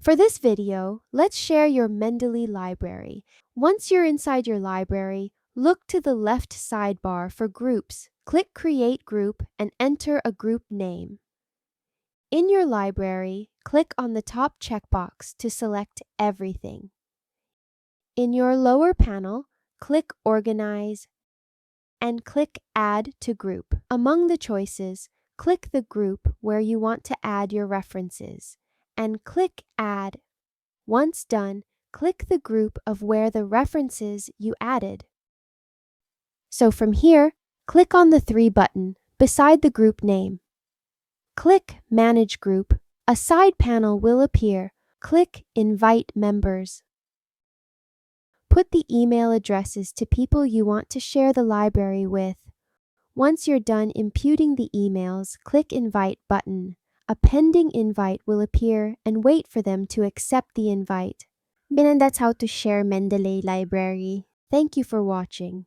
For this video, let's share your Mendeley library. Once you're inside your library, look to the left sidebar for groups. Click Create Group and enter a group name. In your library, click on the top checkbox to select everything. In your lower panel, click Organize and click Add to Group. Among the choices, click the group where you want to add your references and click Add. Once done, click the group of where the references you added. So from here, click on the 3 button beside the group name. Click Manage Group. A side panel will appear. Click Invite Members. Put the email addresses to people you want to share the library with. Once you're done imputing the emails, click Invite button. A pending invite will appear and wait for them to accept the invite. And that's how to share Mendeley library. Thank you for watching.